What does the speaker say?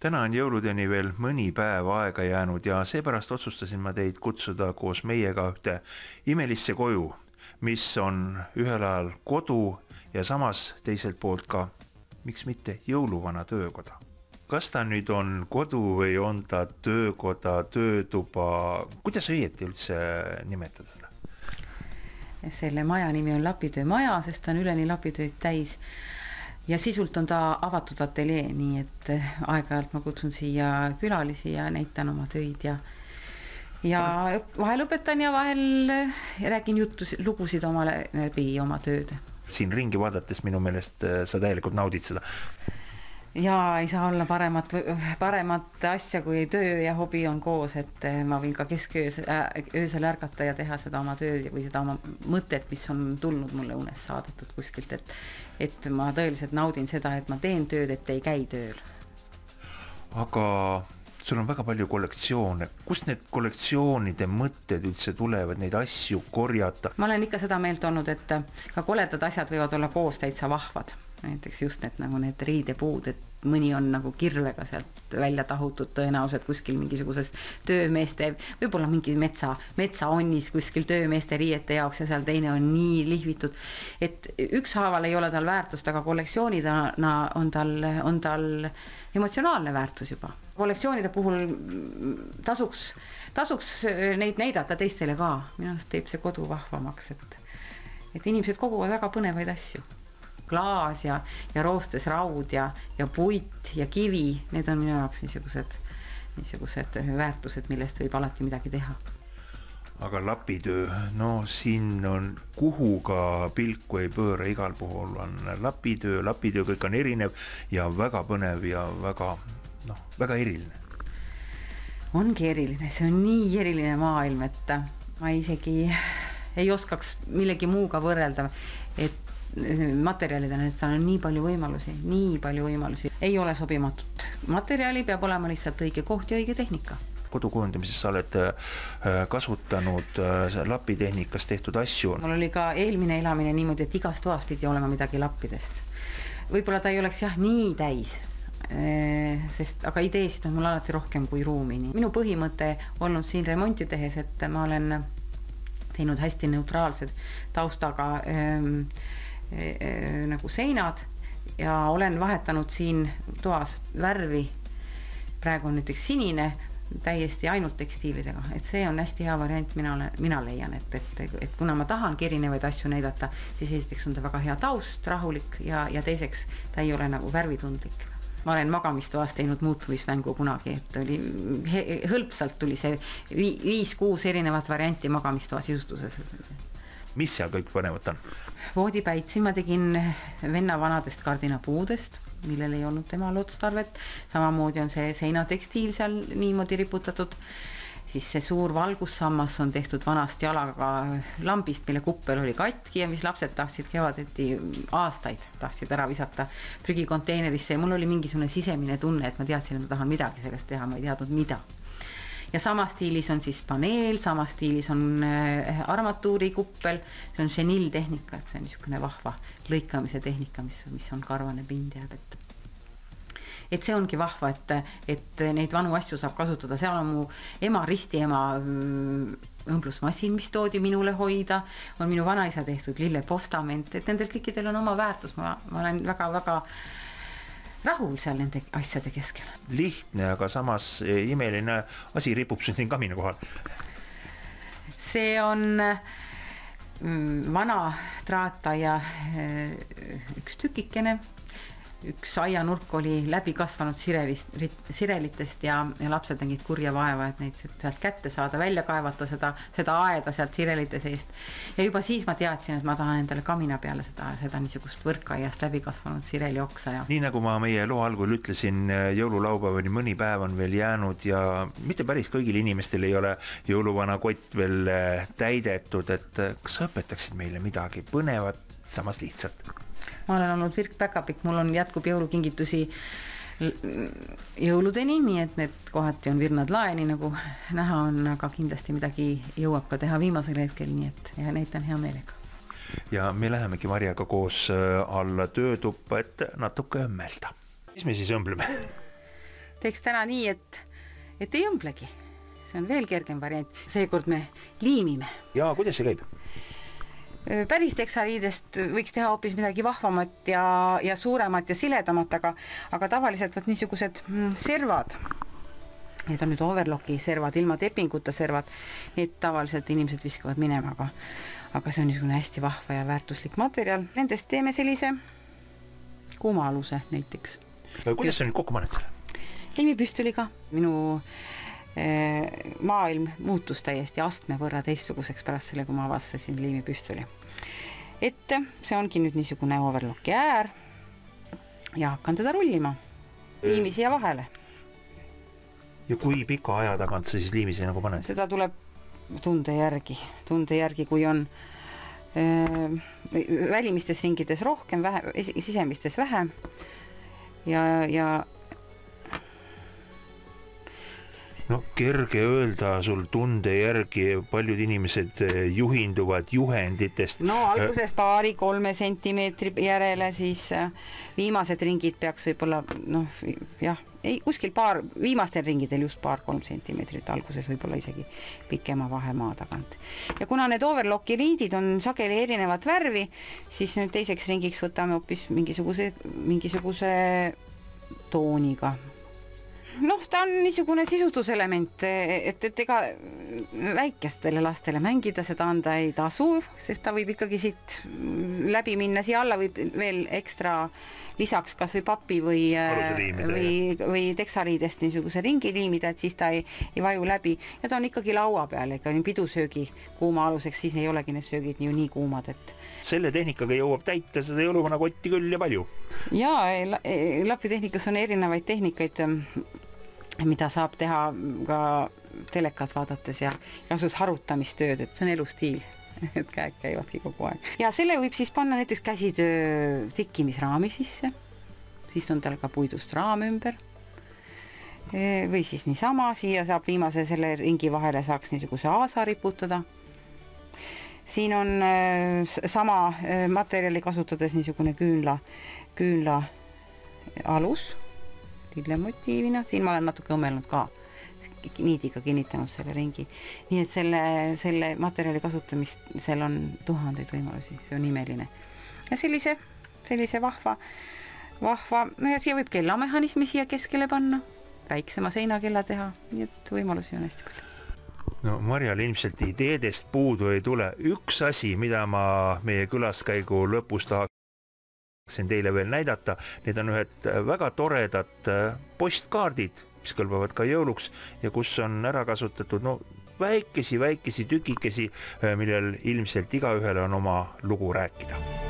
Täna on jõuludeni veel mõni päev aega jäänud ja seepärast otsustasin ma teid kutsuda koos meiega ühte imelisse koju, mis on ühel ajal kodu ja samas teiselt poolt ka, miks mitte jõuluvana töökoda. Kas ta nüüd on kodu või on ta töökoda, töötuba, kuidas õieti üldse nimetada seda? Selle maja nimi on lapitöömaja, sest ta on üleni lapitööd täis. Ja sisult on ta avatud ateljee, nii et aeg-ajalt ma kutsun siia külalisi ja näitan oma töid ja vahel õpetan ja vahel räägin lugusid omale läbi oma tööd. Siin ringi vaadates minu meelest sa täielikult naudid seda. Ja ei saa olla paremat asja, kui töö ja hobi on koos, et ma võin ka kesköösel ärgata ja teha seda oma tööd või seda oma mõtet, mis on tulnud mulle unes saadetud kuskilt, et ma tõeliselt naudin seda, et ma teen tööd, et ei käi tööl. Aga sul on väga palju kollektsioone. Kust need kollektsioonide mõtted üldse tulevad, neid asju korjata? Ma olen ikka seda meelt olnud, et ka koledad asjad võivad olla koos täitsa vahvad. Näiteks just need riidepuud, et mõni on nagu kirvega sealt välja tahutud tõenäoliselt kuskil mingisuguses töömeeste, võib-olla mingi metsaonnis kuskil töömeeste riiete jaoks ja seal teine on nii lihvitud, et ükshaaval ei ole tal väärtust, aga kollektsioonidena on tal emotsionaalne väärtus juba. Kollektsioonide puhul tasuks neid näidata teistele ka. Minu arust teeb see kodu vahvamaks, et inimesed koguvad väga põnevaid asju. Klaas ja roostes raud ja puit ja kivi, need on minu jaoks niisugused väärtused, millest võib alati midagi teha. Aga lapitöö, no siin on kuhu ka pilku ei pööra, igal puhul on lapitöö, kõik on erinev ja väga põnev ja väga eriline. Ongi eriline, see on nii eriline maailm, et ma isegi ei oskaks millegi muuga võrrelda, et materjalidena, et seal on nii palju võimalusi. Ei ole sobimatut materjali, peab olema lihtsalt õige koht ja õige tehnika. Kodukujundamises sa oled kasutanud lapitehnikas tehtud asju. Mul oli ka eelmine elamine niimoodi, et igas toas pidi olema midagi lappidest. Võib-olla ta ei oleks nii täis, aga ideesid on mul alati rohkem kui ruumi. Minu põhimõte olnud siin remonti tehes, et ma olen teinud hästi neutraalsed taustaga nagu seinad ja olen vahetanud siin toas värvi, praegu on näiteks sinine, täiesti ainult tekstiilidega, et see on hästi hea variant, mina leian, et kuna ma tahangi erinevaid asju näidata, siis esiteks on ta väga hea taust, rahulik ja teiseks ta ei ole nagu värvitundlik. Ma olen magamistoas teinud muutumismängu kunagi, et hõlpsalt tuli see 5-6 erinevat varianti magamistoa sisustuses. Mis seal kõik põnevat on? Voodipäitsi ma tegin venna vanadest kardinapuudest, millel ei olnud temal otstarvet. Samamoodi on see seinatekstiil seal niimoodi riputatud. Siis see suur valgussammas on tehtud vanast jalaga lambist, mille kuppel oli katki ja mis lapsed tahtsid kevadeti aastaid tahtsid ära visata prügikonteinerisse. Ja mul oli mingisugune sisemine tunne, et ma teadsin, et ma tahan midagi sellest teha, ma ei teadnud mida. Ja sama stiilis on siis paneel, sama stiilis on armatuuri kuppel, see on chenil tehnika, et see on niisugune vahva lõikamise tehnika, mis on karvane pind jääb. Et see ongi vahva, et neid vanu asju saab kasutada. Seal on mu ristiema õmblusmassin, mis toodi minule hoida, on minu vanaisa tehtud lillepostament, et nendel kõikidel on oma väärtus. Ma olen väga rahul seal nende asjade keskel. Lihtne, aga samas imeline asi ripub siin kamina kohal. See on vana traataia üks tükikene. Üks aianurk oli läbi kasvanud sirelitest ja lapsed nägid kurja vaeva, et neid sealt kätte saada, välja kaevata seda aeda sealt sirelite seest. Ja juba siis ma teadsin, et ma tahan endale kamina peale seda niisugust võrkaiast läbi kasvanud sireli oksa. Nii nagu ma meie loo algul ütlesin, jõululaupäevani mõni päev on veel jäänud ja mitte päris kõigil inimestel ei ole jõuluvana kott veel täidetud, et kas sa õpetaksid meile midagi põnevat, samas lihtsalt? Ma olen olnud Virk Päkapik, mul on jätkub jõulukingitusi jõuludeni, nii et need kohati on virnad laeni, nagu näha on, aga kindlasti midagi jõuab ka teha viimasel hetkel, nii et ja näitan hea meelega. Ja me lähemegi Marjaga koos alla töötuppa, et natuke õmmelda. Mis me siis õmbleme? teeks täna nii, et ei õmblegi. See on veel kergem variant. Seekord me liimime. Ja kuidas see käib? Päris teksaliidest võiks teha hoopis midagi vahvamat ja suuremat ja siledamat, aga tavaliselt võt niisugused servad, need on nüüd overlocki servad, ilma tepinguta servad, need tavaliselt inimesed viskavad minema, aga see on niisugune hästi vahva ja väärtuslik materjal. Nendest teeme sellise kuumaaluse näiteks. Kuidas sa nüüd kokku paned selle? Liimipüstoliga. Minu maailm muutus täiesti astme võrra teistsuguseks pärast selle, kui ma avastasin liimipüstoli. Et see ongi nüüd niisugune overlocki äär ja hakkan teda rullima. Liimi siia vahele. Ja kui pika aja tagant sa siis liimi siia nagu paned? Seda tuleb tunde järgi, kui on välimistes ringides rohkem, sisemistes vähem ja no kerge öelda sul tunde järgi, paljud inimesed juhinduvad juhenditest. No alguses 2-3 sentimeetri järele, siis viimased ringid peaks võib-olla, kuskil viimastel ringidel just 2-3 sentimeetrit, alguses võib-olla isegi pikema vahemaa tagant. Ja kuna need overlocki riidid on sageli erinevat värvi, siis nüüd teiseks ringiks võtame hoopis mingisuguse tooniga. Ta on niisugune sisustuselement, et ega väikestele lastele mängida seda anda ei tasu, sest ta võib ikkagi siit läbi minna, siia alla võib veel ekstra lisaks kas või papi või teksaliidest niisuguse ringi liimida, et siis ta ei vaju läbi ja ta on ikkagi laua peal, ega pidusöögi kuuma aluseks, siis ei olegi need söögid nii kuumad, et selle tehnikaga jõuab täita seda jõuluvana kotti küll ja palju. Jaa, lapitehnikas on erinevaid tehnikaid, mida saab teha ka telekat vaadates ja kasus harutamistööd, et see on elustiil, et käed käivadki kogu aeg. Ja selle võib siis panna näiteks käsitöö tikkimisraami sisse, siis on tal ka puidust raam ümber või siis niisama, siia saab viimase selle ringi vahele saaks niisuguse aasa riputada. Siin on sama materjali kasutades niisugune küünla alus, lillemotiivina, siin ma olen natuke õmelnud ka, niidiga kinnitanud selle ringi. Nii et selle materjali kasutamist, seal on tuhandeid võimalusi, see on imeline. Ja sellise vahva, no ja siia võib kellamehhanismi siia keskele panna, väiksema seinakella teha, nii et võimalusi on hästi palju. No Marjal ilmselt ideedest puudu ei tule. Üks asi, mida ma meie külaskäigu lõpus tahaksin teile veel näidata, need on ühed väga toredad postkaardid, mis kõlbavad ka jõuluks ja kus on ära kasutatud väikesi tükikesi, millel ilmselt igaühele on oma lugu rääkida.